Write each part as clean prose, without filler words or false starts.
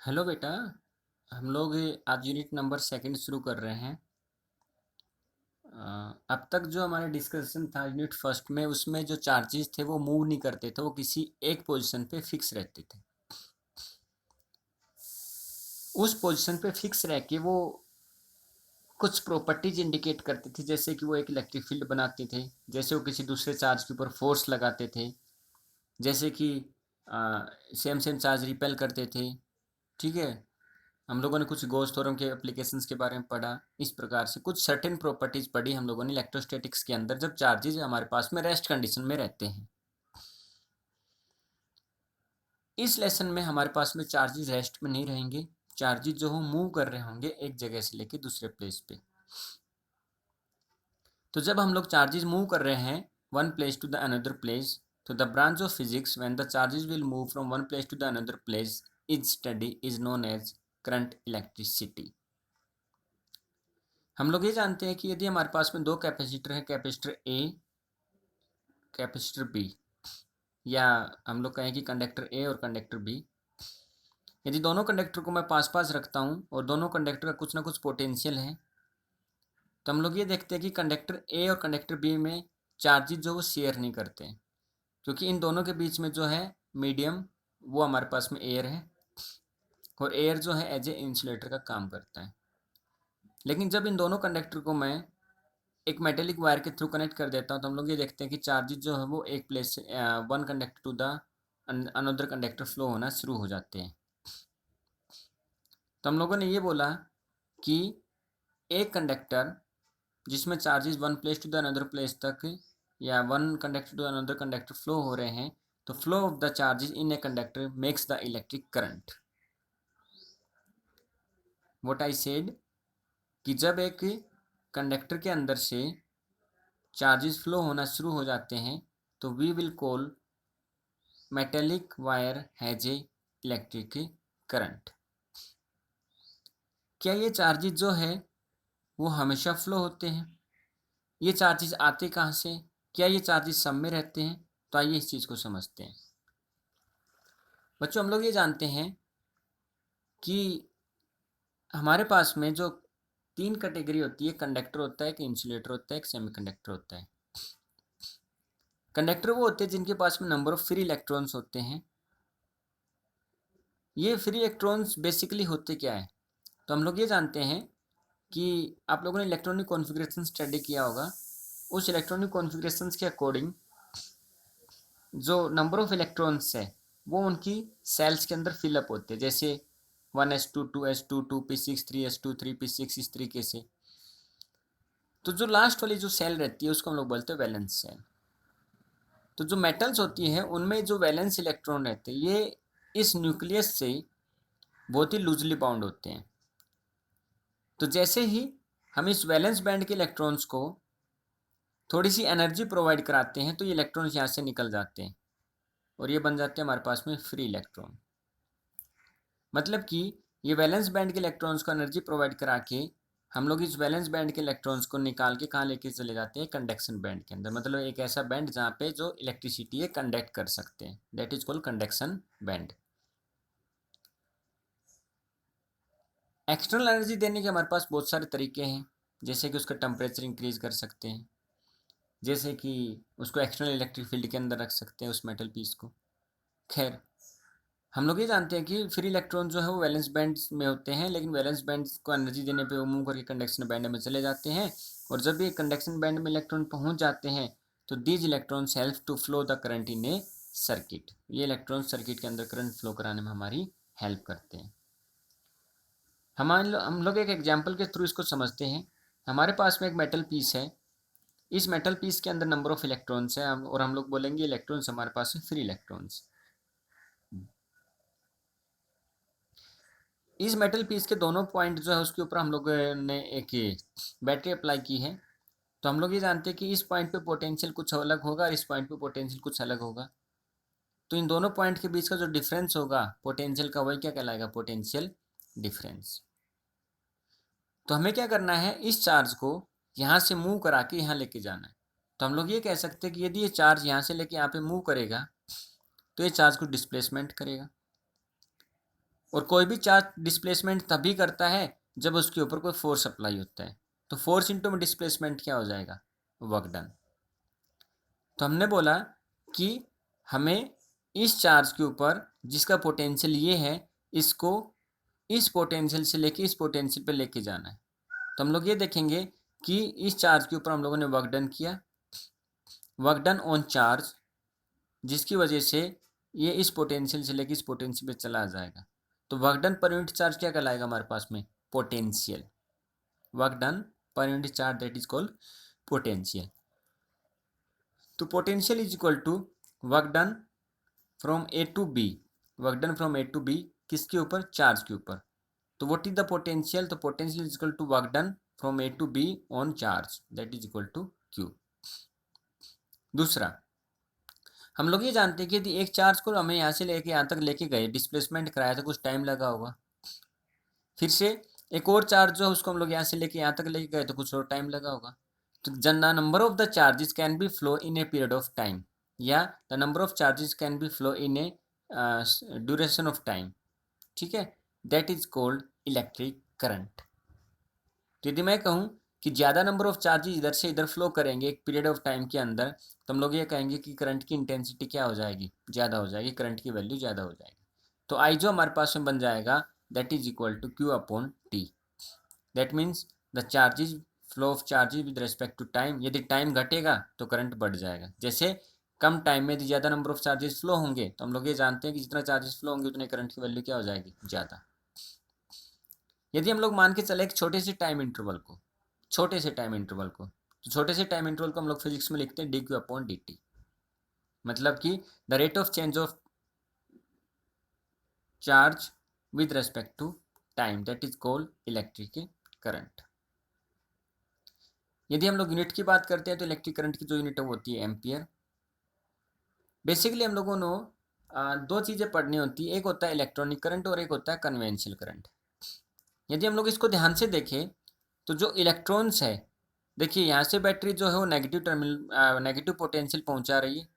Hello बेटा। हम लोग आज यूनिट नंबर सेकंड शुरू कर रहे हैं। अब तक जो हमारा डिस्कशन था यूनिट फर्स्ट में, उसमें जो चार्जेस थे वो मूव नहीं करते थे, वो किसी एक पोजीशन पे फिक्स रहते थे। उस पोजीशन पे फिक्स रह के वो कुछ प्रॉपर्टीज इंडिकेट करते थे, जैसे कि वो एक इलेक्ट्रिक फील्ड बनाते थे, जैसे वो किसी दूसरे चार्ज के ऊपर फोर्स लगाते थे, जैसे कि सेम सेम चार्ज रिपेल करते थे। ठीक है। हम लोगों ने कुछ गॉस थ्योरम के एप्लीकेशंस के बारे में पढ़ा। इस प्रकार से कुछ सर्टेन प्रॉपर्टीज पढ़ी हम लोगों ने इलेक्ट्रोस्टैटिक्स के अंदर, जब चार्जेज हमारे पास में रेस्ट कंडीशन में रहते हैं। इस लेसन में हमारे पास में चार्जेज रेस्ट में नहीं रहेंगे। चार्जेज जो हो मूव कर रहे होंगे एक जगह से लेके दूसरे प्लेस पे। तो जब हम लोग चार्जेज मूव कर रहे हैं one place to the another place, तो the branch of physics when the charges will move from one place to the another place is study is known as current electricity. हम लोग ये जानते हैं कि यदि हमारे पास में दो कैपेसिटर है, कैपेसिटर ए, कैपेसिटर बी, या हम लोग कहें कि कंडक्टर ए और कंडक्टर बी, यदि दोनों कंडक्टर को मैं पास पास रखता हूँ और दोनों कंडक्टर का कुछ ना कुछ पोटेंशियल है, तो हम लोग ये देखते हैं कि कंडक्टर ए और कंडक्टर बी में चार्जेस जो वो शेयर नहीं करते हैं, क्योंकि इन दोनों के बीच में जो है मीडियम, वो हमारे पास में एयर है, और एयर जो है एज ए इंसुलेटर का काम करता है। लेकिन जब इन दोनों कंडक्टर को मैं एक मेटेलिक वायर के थ्रू कनेक्ट कर देता हूँ, तो हम लोग ये देखते हैं कि चार्जेस जो है वो एक प्लेस से one conductor to the another conductor flow होना शुरू हो जाते हैं। तो हम लोगों ने ये बोला कि एक कंडक्टर जिसमें charges one place to the another place तक, या one conductor to another conductor flow हो रहे हैं, तो flow of the charges in a conductor makes the electric current. What I said, कि जब एक कंडक्टर के अंदर से चार्जेस फ्लो होना शुरू हो जाते हैं, तो we will call metallic wire has a electric current. क्या ये चार्जेस जो है वो हमेशा फ्लो होते हैं? ये चार्जेस आते कहाँ से? क्या ये चार्जेस सब में रहते हैं? तो आइए इस चीज़ को समझते हैं। बच्चों, हम लोग ये जानते हैं कि हमारे पास में जो तीन कैटेगरी होती है, कंडक्टर होता है, एक इंसुलेटर होता है, एक सेमीकंडक्टर होता है। कंडक्टर वो होते हैं जिनके पास में नंबर ऑफ फ्री इलेक्ट्रॉन्स होते हैं। ये फ्री इलेक्ट्रॉन्स बेसिकली होते क्या है? तो हम लोग ये जानते हैं कि आप लोगों ने इलेक्ट्रॉनिक कॉन्फ़िगरेशन स्टडी किया होगा। उस इलेक्ट्रॉनिक कॉन्फ़िगरेशंस के अकॉर्डिंग जो नंबर ऑफ इलेक्ट्रॉन्स है वो उनकी सेल्स के अंदर फिलअप होते हैं, जैसे 1s2 2s2 2p6 3s2 3p6, इस तरीके से। तो जो लास्ट वाली जो सेल रहती है उसको हम लोग बोलते हैं वैलेंस सेल। तो जो मेटल्स होती हैं उनमें जो वैलेंस इलेक्ट्रॉन रहते हैं ये इस न्यूक्लियस से बहुत ही लूजली बाउंड होते हैं। तो जैसे ही हम इस वैलेंस बैंड के इलेक्ट्रॉन्स को थोड़ी सी एनर्जी प्रोवाइड कराते हैं, तो ये इलेक्ट्रॉन्स यहाँ से निकल जाते हैं और ये बन जाते हैं हमारे पास में फ्री इलेक्ट्रॉन। मतलब कि ये वैलेंस बैंड के इलेक्ट्रॉन्स को एनर्जी प्रोवाइड करा के हम लोग इस वैलेंस बैंड के इलेक्ट्रॉन्स को निकाल के कहाँ लेके चले जाते हैं? कंडक्शन बैंड के अंदर। मतलब एक ऐसा बैंड जहाँ पे जो इलेक्ट्रिसिटी है कंडक्ट कर सकते हैं, that is called conduction band. External energy देने के हमारे पास बहुत सारे तरीके हैं, जैसे कि उसका टेम्परेचर इंक्रीज कर सकते हैं, जैसे कि उसको एक्सटर्नल इलेक्ट्रिक फील्ड के अंदर रख सकते हैं उस मेटल पीस को। खैर, हम लोग ये जानते हैं कि फ्री इलेक्ट्रॉन जो है वो वैलेंस बैंड में होते हैं, लेकिन वैलेंस बैंड को एनर्जी देने पे वो मूव करके कंडक्शन बैंड में चले जाते हैं, और जब ये कंडक्शन बैंड में इलेक्ट्रॉन पहुंच जाते हैं तो these electrons help to flow the current in a circuit. ये इलेक्ट्रॉन सर्किट के अंदर करंट फ्लो कराने में हमारी हेल्प करते हैं। हम लोग एक एग्जाम्पल के थ्रू इसको समझते हैं। हमारे पास में एक मेटल पीस है, इस मेटल पीस के अंदर नंबर ऑफ इलेक्ट्रॉन्स है, और हम लोग बोलेंगे इलेक्ट्रॉन्स हमारे पास में फ्री इलेक्ट्रॉन्स। इस मेटल पीस के दोनों पॉइंट जो है उसके ऊपर हम लोग ने एक बैटरी अप्लाई की है। तो हम लोग ये जानते हैं कि इस पॉइंट पे पोटेंशियल कुछ अलग होगा और इस पॉइंट पे पोटेंशियल कुछ अलग होगा। तो इन दोनों पॉइंट के बीच का जो डिफरेंस होगा पोटेंशियल का, वही क्या कहलाएगा? Potential difference. तो हमें क्या करना है? इस चार्ज को यहाँ से मूव करा के यहाँ लेके जाना है। तो हम लोग ये कह सकते हैं कि यदि ये चार्ज यहाँ से लेके यहाँ पे मूव करेगा तो ये चार्ज को डिस्प्लेसमेंट करेगा। और कोई भी चार्ज डिस्प्लेसमेंट तभी करता है जब उसके ऊपर कोई फोर्स अप्लाई होता है। तो फोर्स इंटू में डिस्प्लेसमेंट क्या हो जाएगा, वर्क डन। तो हमने बोला कि हमें इस चार्ज के ऊपर जिसका पोटेंशियल ये है, इसको इस पोटेंशियल से लेके इस पोटेंशियल पे लेके जाना है। तो हम लोग ये देखेंगे कि इस चार्ज के ऊपर हम लोगों ने वर्क डन किया, वर्क डन ऑन चार्ज, जिसकी वजह से ये इस पोटेंशियल से लेके इस पोटेंशियल पे चला जाएगा। तो work done per unit charge क्या कहलाएगा हमारे पास में, potential. Work done per unit charge that is called potential. तो potential is equal to work done from A to B, work done from A to B किसके ऊपर, charge के ऊपर। तो व्हाट इज द पोटेंशियल, तो potential is equal to work done from A to B on charge that is equal to q. दूसरा, हम लोग ये जानते हैं कि यदि एक चार्ज को हमें यहाँ से लेके यहाँ तक लेके गए, डिस्प्लेसमेंट कराया तो कुछ टाइम लगा होगा। फिर से एक और चार्ज जो है उसको हम लोग यहाँ से लेके यहाँ तक लेके गए तो कुछ और टाइम लगा होगा। तो the number of the charges can be flow in a period of time, या the number of charges can be flow in a duration of time, ठीक है, that is called electric current. तो यदि मैं कहूँ कि ज़्यादा नंबर ऑफ चार्जेस इधर से इधर फ्लो करेंगे एक पीरियड ऑफ टाइम के अंदर, तो हम लोग ये कहेंगे कि करंट की इंटेंसिटी क्या हो जाएगी, ज़्यादा हो जाएगी, करंट की वैल्यू ज़्यादा हो जाएगी। तो आई जो हमारे पास में बन जाएगा that is equal to q upon t. That means the charges, flow of charges with respect to time, यदि टाइम घटेगा तो करंट बढ़ जाएगा। जैसे कम टाइम में यदि ज़्यादा नंबर ऑफ चार्जेस फ्लो होंगे तो हम लोग ये जानते हैं कि जितना चार्जेस फ्लो होंगे उतने करंट की वैल्यू क्या हो जाएगी, ज़्यादा। यदि हम लोग मान के चले एक छोटे से टाइम इंटरवल को, छोटे से टाइम इंटरवल को, तो छोटे से टाइम इंटरवल को हम लोग फिजिक्स में लिखते हैं d q upon d t. मतलब कि the rate of change of charge with respect to time that is called electric current. यदि हम लोग यूनिट की बात करते हैं तो इलेक्ट्रिक करंट की जो यूनिट है वो होती है एम्पियर। बेसिकली हम लोगों ने दो चीज़ें पढ़नी होती है, एक होता है इलेक्ट्रॉनिक करंट और एक होता है कन्वेंशनल करंट। यदि हम लोग इसको ध्यान से देखें तो जो इलेक्ट्रॉन्स है, देखिए यहाँ से बैटरी जो है वो नेगेटिव टर्मिनल, नेगेटिव पोटेंशियल पहुँचा रही है,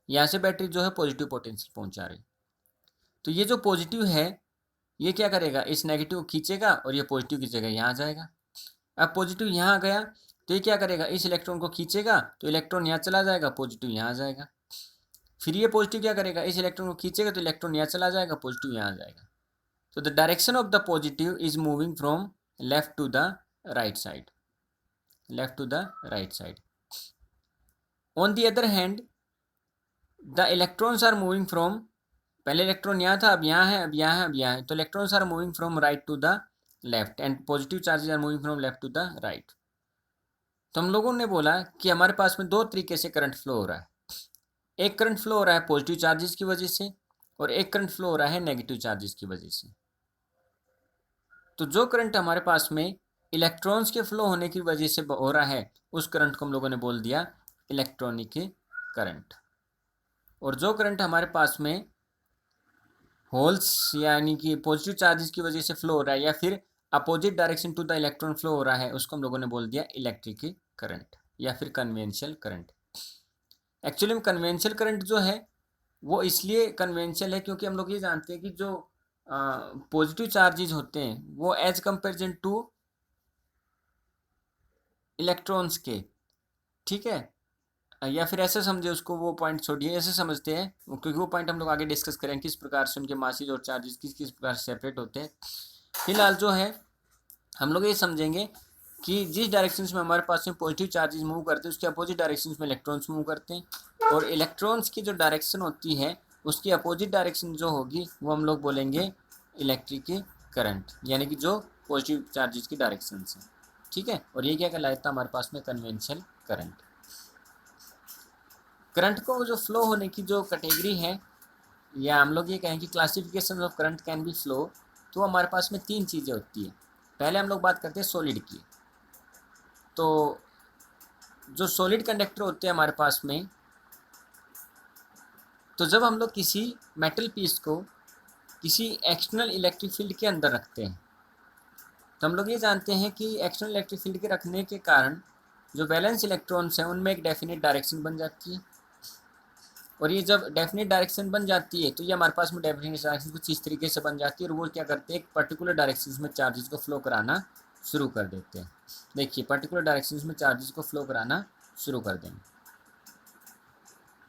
यहाँ से बैटरी जो है पॉजिटिव पोटेंशियल पहुँचा रही है। तो ये जो पॉजिटिव है ये क्या करेगा, इस नेगेटिव को खींचेगा और ये पॉजिटिव की जगह यहाँ आ जाएगा। अब पॉजिटिव यहाँ आ गया तो ये क्या करेगा, इस इलेक्ट्रॉन को खींचेगा तो इलेक्ट्रॉन यहाँ चला जाएगा, पॉजिटिव यहाँ आ जाएगा। फिर ये पॉजिटिव क्या करेगा, इस इलेक्ट्रॉन को खींचेगा तो इलेक्ट्रॉन यहाँ चला जाएगा, पॉजिटिव यहाँ आ जाएगा। तो the direction of the positive is moving from left to the right side, left to the right side. On the other hand the electrons are moving from, पहले इलेक्ट्रॉन यहाँ था, अब यहाँ है, अब यहाँ है, अब यहाँ है, तो electrons are moving from right to the left and positive charges are moving from left to the right. तो हम लोगों ने बोला कि हमारे पास में दो तरीके से करंट फ्लो हो रहा है। एक करंट फ्लो हो रहा है पॉजिटिव चार्जेस की वजह से और एक करंट फ्लो हो रहा है नेगेटिव चार्जेस की वजह से। तो जो करंट हमारे पास में इलेक्ट्रॉन्स के फ्लो होने की वजह से हो रहा है उस करंट को हम लोगों ने बोल दिया इलेक्ट्रॉनिक करंट। और जो करंट हमारे पास में होल्स यानी कि पॉजिटिव चार्जेस की वजह से फ्लो हो रहा है या फिर opposite direction to the electron flow हो रहा है, उसको हम लोगों ने बोल दिया इलेक्ट्रिक करंट या फिर कन्वेंशनल करंट। एक्चुअली में कन्वेंशनल करंट जो है वो इसलिए कन्वेंशनल है क्योंकि हम लोग ये जानते हैं कि जो पॉजिटिव चार्जेस होते हैं वो एज कंपेरिजन टू इलेक्ट्रॉन्स के, ठीक है, या फिर ऐसे समझे उसको, वो पॉइंट छोड़िए, ऐसे समझते हैं क्योंकि वो पॉइंट हम लोग आगे डिस्कस करें किस प्रकार से उनके मासेज और चार्जेस किस किस प्रकार से सेपरेट होते हैं। फिलहाल जो है हम लोग ये समझेंगे कि जिस डायरेक्शन में हमारे पास में पॉजिटिव चार्जेस मूव करते हैं उसके अपोजिट डायरेक्शन में इलेक्ट्रॉन्स मूव करते हैं, और इलेक्ट्रॉन्स की जो डायरेक्शन होती है उसकी अपोजिट डायरेक्शन जो होगी वो हम लोग बोलेंगे इलेक्ट्रिक करंट, यानी कि जो पॉजिटिव चार्जेस की डायरेक्शन से, ठीक है। और ये क्या कहलाता है हमारे पास में कन्वेंशनल करंट। करंट को जो फ्लो होने की जो कैटेगरी है, या हम लोग ये कहें कि classification of current can be flow, तो हमारे पास में तीन चीज़ें होती है। पहले हम लोग बात करते हैं सॉलिड की। तो जो सॉलिड कंडक्टर होते हैं हमारे पास में, तो जब हम लोग किसी मेटल पीस को किसी एक्सटर्नल इलेक्ट्रिक फील्ड के अंदर रखते हैं तो हम लोग ये जानते हैं कि एक्सटर्नल इलेक्ट्रिक फील्ड के रखने के कारण जो वैलेंस इलेक्ट्रॉन्स हैं उनमें एक डेफिनेट डायरेक्शन बन जाती है। और ये जब डेफिनेट डायरेक्शन बन जाती है तो ये हमारे पास में डेफिनेट डायरेक्शन कुछ इस तरीके से बन जाती है, और वो क्या करते हैं, एक पर्टिकुलर डायरेक्शन में चार्जेस को फ्लो कराना शुरू कर देते हैं। देखिए पर्टिकुलर डायरेक्शन में चार्जेस को फ्लो कराना शुरू कर देंगे।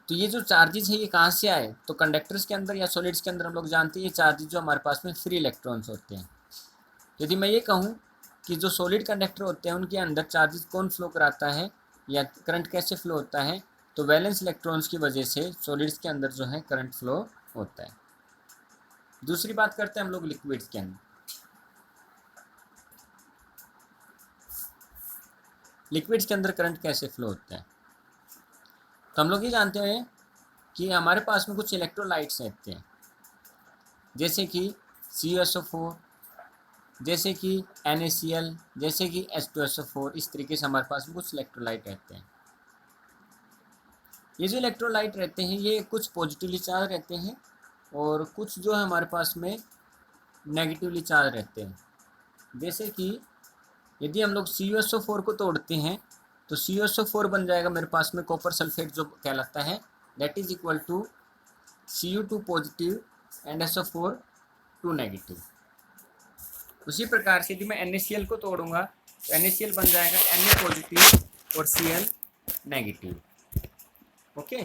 तो ये जो चार्जेस है ये कहाँ से आए, तो कंडक्टर्स के अंदर या सॉलिड्स के अंदर हम लोग जानते हैं ये चार्जेस जो हमारे पास में फ्री इलेक्ट्रॉन्स होते हैं। यदि मैं ये कहूँ कि जो सॉलिड कंडक्टर होते हैं उनके अंदर चार्जेस कौन फ्लो कराता है या करंट कैसे फ्लो होता है, तो वैलेंस इलेक्ट्रॉन्स की वजह से सॉलिड्स के अंदर जो है करंट फ्लो होता है। दूसरी बात करते हैं हम लोग लिक्विड्स के अंदर। लिक्विड्स के अंदर करंट कैसे फ्लो होता है, तो हम लोग ये जानते हैं कि हमारे पास में कुछ इलेक्ट्रोलाइट्स रहते हैं, जैसे कि CuSO4, जैसे कि NaCl, जैसे कि H2SO4। इस तरीके से हमारे पास में कुछ इलेक्ट्रोलाइट रहते हैं। ये जो इलेक्ट्रोलाइट रहते हैं ये कुछ पॉजिटिवली चार्ज रहते हैं और कुछ जो है हमारे पास में नेगेटिवली चार्ज रहते हैं। जैसे कि यदि हम लोग CuSO4 को तोड़ते हैं तो CuSO4 बन जाएगा मेरे पास में कॉपर सल्फेट जो कहलाता है, that is equal to Cu2 positive and SO4 2 negative. उसी प्रकार से यदि मैं NaCl को तोड़ूंगा तो NaCl बन जाएगा Na पॉजिटिव और Cl नेगेटिव। ओके,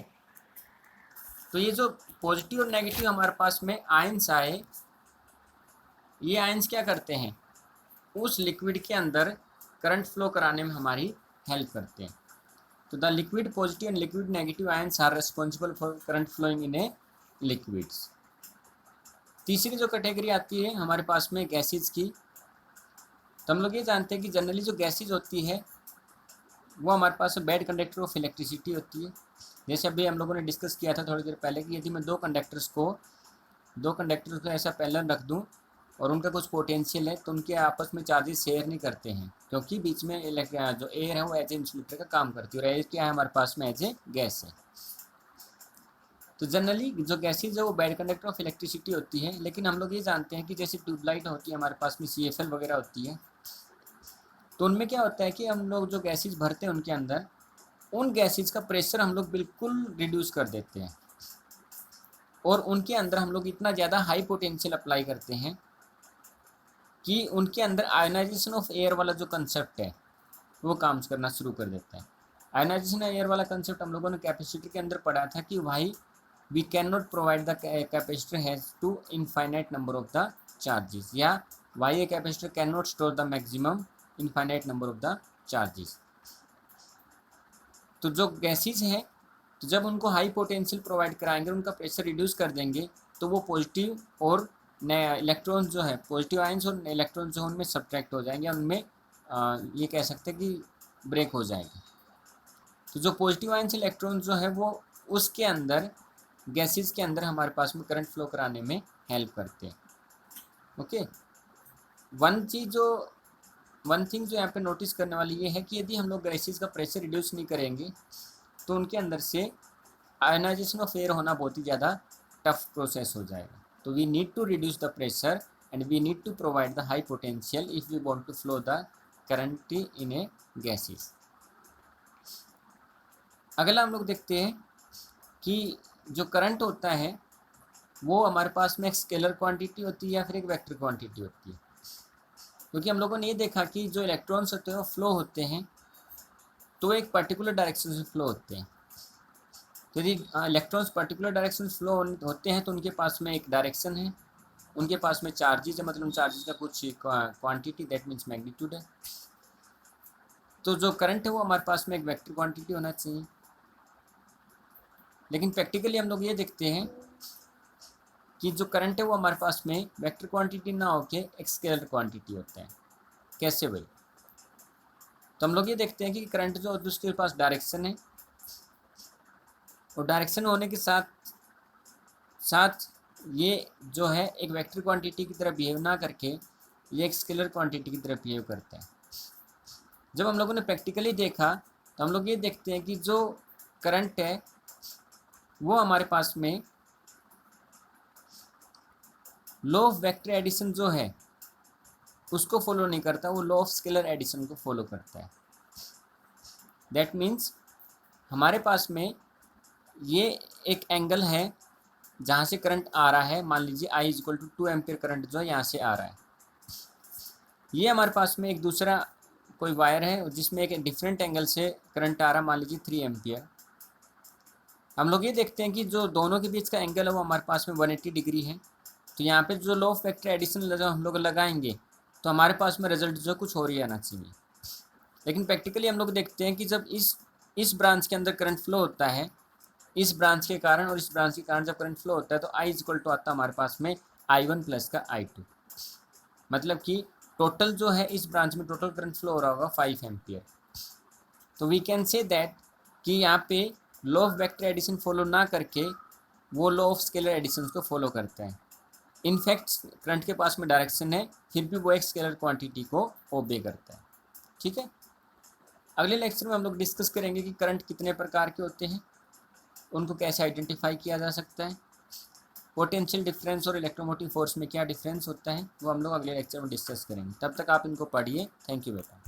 तो ये जो पॉजिटिव और नेगेटिव हमारे पास में आयंस आए, ये आयंस क्या करते हैं, उस लिक्विड के अंदर करंट फ्लो कराने में हमारी हेल्प करते हैं। तो the liquid positive and liquid negative ions are responsible for current flowing in a liquids. तीसरी जो कैटेगरी आती है हमारे पास में गैसेज की, तो हम लोग ये जानते हैं कि जनरली जो गैसेज होती है वो हमारे पास बैड कंडक्टर ऑफ इलेक्ट्रिसिटी होती है। जैसे अभी हम लोगों ने डिस्कस किया था थोड़ी देर पहले कि यदि मैं दो कंडक्टर्स को ऐसा पैरेलल रख दूं और उनका कुछ पोटेंशियल है तो उनके आपस में चार्जेस शेयर नहीं करते हैं, क्योंकि बीच में जो एयर है वो एज ए इंसुलेटर का काम करती है और एयर क्या है हमारे पास में एज ए गैस है। तो जनरली जो गैसेज है वो बैड कंडक्टर ऑफ इलेक्ट्रिसिटी होती है, लेकिन हम लोग ये जानते हैं कि जैसे ट्यूबलाइट होती है हमारे पास में CFL वगैरह होती है, तो उनमें क्या होता है कि हम लोग जो गैसेज भरते हैं उनके अंदर, उन गैसेज का प्रेशर हम लोग बिल्कुल रिड्यूस कर देते हैं और उनके अंदर हम लोग इतना ज़्यादा हाई पोटेंशियल अप्लाई करते हैं कि उनके अंदर आयनाइजेशन ऑफ एयर वाला जो कंसेप्ट है वो काम करना शुरू कर देता है। आयनाइजेशन एयर वाला कंसेप्ट हम लोगों ने कैपेसिटर के अंदर पढ़ा था कि भाई we can not provide the capacitor has to infinite number of the charges, या why a capacitor can not store the maximum infinite number of the charges. तो जो गैसेज हैं तो जब उनको हाई पोटेंशियल प्रोवाइड कराएंगे, उनका प्रेशर रिड्यूस कर देंगे, तो वो पॉजिटिव और इलेक्ट्रॉन्स जो है पॉजिटिव आयंस और इलेक्ट्रॉन जो उनमें सब्ट्रैक्ट हो जाएंगे, उनमें ये कह सकते हैं कि ब्रेक हो जाएगा। तो जो पॉजिटिव आयंस इलेक्ट्रॉन जो है वो उसके अंदर गैसेस के अंदर हमारे पास में करंट फ्लो कराने में हेल्प करते हैं। ओके, वन थिंग जो यहाँ पे नोटिस करने वाली ये है कि यदि हम लोग गैसेस का प्रेशर रिड्यूस नहीं करेंगे तो उनके अंदर से आयनाइजेशन ऑफ एयर होना बहुत ही ज़्यादा टफ प्रोसेस हो जाएगा। तो we need to reduce the pressure and we need to provide the high potential if we want to flow the current in a gases. अगला हम लोग देखते हैं कि जो करंट होता है वो हमारे पास में एक स्केलर क्वांटिटी होती है या फिर एक वेक्टर क्वांटिटी होती है, क्योंकि हम लोगों ने ये देखा कि जो इलेक्ट्रॉन्स होते हैं वो फ्लो होते हैं तो एक पर्टिकुलर डायरेक्शन से फ्लो होते हैं। यदि इलेक्ट्रॉन्स पर्टिकुलर डायरेक्शन से फ्लो होते हैं तो उनके पास में एक डायरेक्शन है, उनके पास में चार्जेस है, मतलब चार्जेस का कुछ क्वांटिटी दैट मीन्स मैग्नीट्यूड है। तो जो करंट है वो हमारे पास में एक वेक्टर क्वांटिटी होना चाहिए, लेकिन प्रैक्टिकली हम लोग ये देखते हैं कि जो करंट है वो हमारे पास में वेक्टर क्वांटिटी ना होके एक स्केलर क्वांटिटी होता है। कैसे भाई, तो हम लोग ये देखते हैं कि करंट जो उसके पास डायरेक्शन है और डायरेक्शन होने के साथ साथ ये जो है एक वेक्टर क्वांटिटी की तरह बिहेव ना करके ये एक स्केलर क्वांटिटी की तरह बिहेव करता है। जब हम लोगों ने प्रैक्टिकली देखा तो हम लोग ये देखते हैं कि जो करंट है वो हमारे पास में लॉ ऑफ वेक्टर एडिशन जो है उसको फॉलो नहीं करता, वो लॉ ऑफ स्केलर एडिशन को फॉलो करता है। दैट मीन्स हमारे पास में ये एक एंगल है जहाँ से करंट आ रहा है, मान लीजिए I equal to 2 ampere current जो है यहाँ से आ रहा है। ये हमारे पास में एक दूसरा कोई वायर है जिसमें एक डिफरेंट एंगल से करंट आ रहा है, मान लीजिए 3 एम्पियर। हम लोग ये देखते हैं कि जो दोनों के बीच का एंगल है वो हमारे पास में 180 डिग्री है। तो यहाँ पे जो लॉ ऑफ वेक्टर एडिशन जो हम लोग लगाएंगे तो हमारे पास में रिजल्ट जो कुछ और ही आना चाहिए। लेकिन प्रैक्टिकली हम लोग देखते हैं कि जब इस ब्रांच के अंदर करंट फ्लो होता है, इस ब्रांच के कारण और इस ब्रांच के कारण जब करंट फ्लो होता है तो I इक्वल टू आता है हमारे पास में I1 प्लस का I2। मतलब कि टोटल जो है इस ब्रांच में टोटल करंट फ्लो हो रहा होगा 5 एम्पियर। तो वी कैन से दैट कि यहाँ पे law of vector addition follow ना करके वो लॉ ऑफ स्केलर एडिशन को फॉलो करता है। इनफैक्ट करंट के पास में डायरेक्शन है, फिर भी वो एक स्केलर क्वांटिटी को ओबे करता है। ठीक है, अगले लेक्चर में हम लोग डिस्कस करेंगे कि करंट कितने प्रकार के होते हैं, उनको कैसे आइडेंटिफाई किया जा सकता है, पोटेंशियल डिफरेंस और इलेक्ट्रोमोटिव फोर्स में क्या डिफरेंस होता है, वो हम लोग अगले लेक्चर में डिस्कस करेंगे। तब तक आप इनको पढ़िए। थैंक यू बेटा।